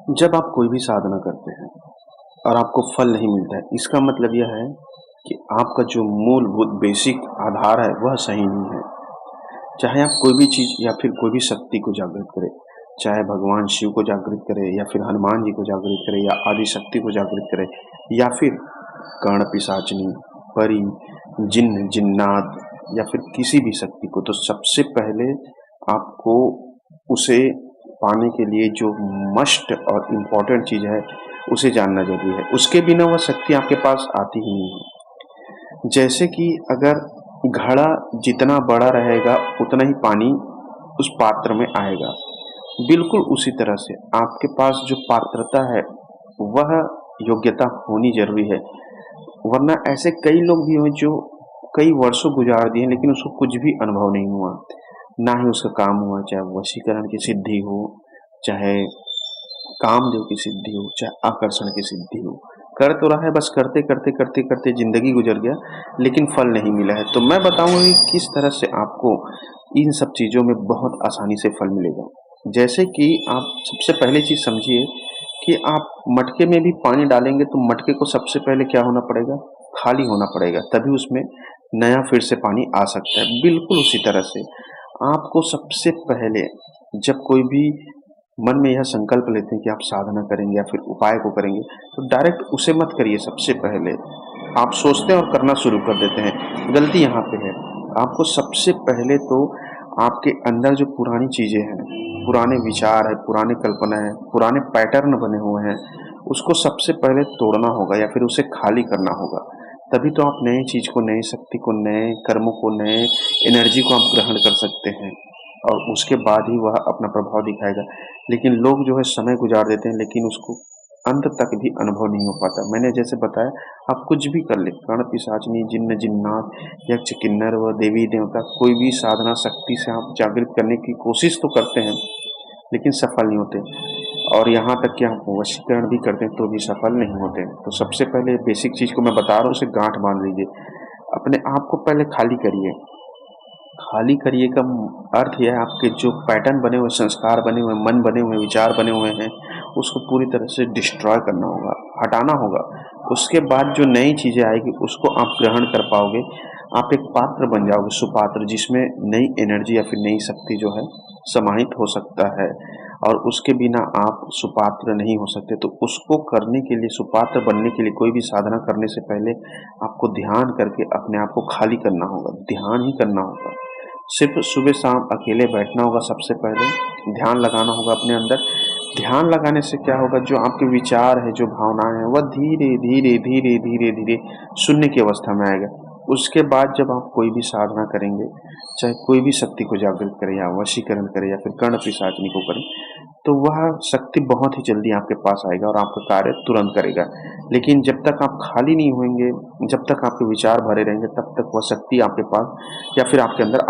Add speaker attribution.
Speaker 1: जब आप कोई भी साधना करते हैं और आपको फल नहीं मिलता है, इसका मतलब यह है कि आपका जो मूलभूत बेसिक आधार है वह सही नहीं है। चाहे आप कोई भी चीज़ या फिर कोई भी शक्ति को जागृत करें, चाहे भगवान शिव को जागृत करें या फिर हनुमान जी को जागृत करें या आदि शक्ति को जागृत करें या फिर कर्ण पिशाचनी, परी, जिन्न, जिन्नात या फिर किसी भी शक्ति को, तो सबसे पहले आपको उसे पाने के लिए जो मस्ट और इम्पोर्टेंट चीज़ है, उसे जानना ज़रूरी है। उसके बिना वह शक्ति आपके पास आती ही नहीं है। जैसे कि अगर घड़ा जितना बड़ा रहेगा, उतना ही पानी उस पात्र में आएगा। बिल्कुल उसी तरह से आपके पास जो पात्रता है, वह योग्यता होनी ज़रूरी है। वरना ऐसे कई लोग भी हैं जो कई वर्षों गुजार दिए लेकिन उसको कुछ भी अनुभव नहीं हुआ, ना ही उसका काम हुआ, चाहे वशीकरण की सिद्धि हो, चाहे कामदेव की सिद्धि हो, चाहे आकर्षण की सिद्धि हो। कर तो रहा है, बस करते करते करते करते जिंदगी गुजर गया लेकिन फल नहीं मिला है। तो मैं बताऊंगा कि किस तरह से आपको इन सब चीज़ों में बहुत आसानी से फल मिलेगा। जैसे कि आप सबसे पहले चीज़ समझिए कि आप मटके में भी पानी डालेंगे तो मटके को सबसे पहले क्या होना पड़ेगा? खाली होना पड़ेगा, तभी उसमें नया फिर से पानी आ सकता है। बिल्कुल उसी तरह से आपको सबसे पहले जब कोई भी मन में यह संकल्प लेते हैं कि आप साधना करेंगे या फिर उपाय को करेंगे, तो डायरेक्ट उसे मत करिए। सबसे पहले आप सोचते हैं और करना शुरू कर देते हैं। गलती यहाँ पे है। आपको सबसे पहले तो आपके अंदर जो पुरानी चीज़ें हैं, पुराने विचार है, पुराने कल्पना है, पुराने पैटर्न बने हुए हैं, उसको सबसे पहले तोड़ना होगा या फिर उसे खाली करना होगा। तभी तो आप नई चीज़ को, नई शक्ति को, नए कर्मों को, नए एनर्जी को आप ग्रहण कर सकते हैं और उसके बाद ही वह अपना प्रभाव दिखाएगा। लेकिन लोग जो है समय गुजार देते हैं लेकिन उसको अंत तक भी अनुभव नहीं हो पाता। मैंने जैसे बताया, आप कुछ भी कर ले, कर्ण पिशाचनी, जिन्न जिन्नात, यक्ष किन्नर व देवी देवता, कोई भी साधना शक्ति से आप जागृत करने की कोशिश तो करते हैं लेकिन सफल नहीं होते। और यहाँ तक कि आप वशीकरण भी करते हैं तो भी सफल नहीं होते। तो सबसे पहले बेसिक चीज़ को मैं बता रहा हूँ, उसे गांठ बांध लीजिए। अपने आप को पहले खाली करिए। खाली करिए का अर्थ यह है, आपके जो पैटर्न बने हुए, संस्कार बने हुए, मन बने हुए, विचार बने हुए हैं, उसको पूरी तरह से डिस्ट्रॉय करना होगा, हटाना होगा। उसके बाद जो नई चीज़ें आएगी उसको आप ग्रहण कर पाओगे। आप एक पात्र बन जाओगे, सुपात्र, जिसमें नई एनर्जी या फिर नई शक्ति जो है समाहित हो सकता है। और उसके बिना आप सुपात्र नहीं हो सकते। तो उसको करने के लिए, सुपात्र बनने के लिए, कोई भी साधना करने से पहले आपको ध्यान करके अपने आप को खाली करना होगा, ध्यान ही करना होगा। सिर्फ सुबह शाम अकेले बैठना होगा। सबसे पहले ध्यान लगाना होगा अपने अंदर। ध्यान लगाने से क्या होगा, जो आपके विचार है, जो भावनाएं हैं, वह धीरे धीरे धीरे धीरे धीरे शून्य की अवस्था में आएगा। उसके बाद जब आप कोई भी साधना करेंगे, चाहे कोई भी शक्ति को जागृत करें या वशीकरण करें या फिर कर्ण पिशाचनी को करें, तो वह शक्ति बहुत ही जल्दी आपके पास आएगा और आपका कार्य तुरंत करेगा। लेकिन जब तक आप खाली नहीं होंगे, जब तक आपके विचार भरे रहेंगे, तब तक वह शक्ति आपके पास या फिर आपके अंदर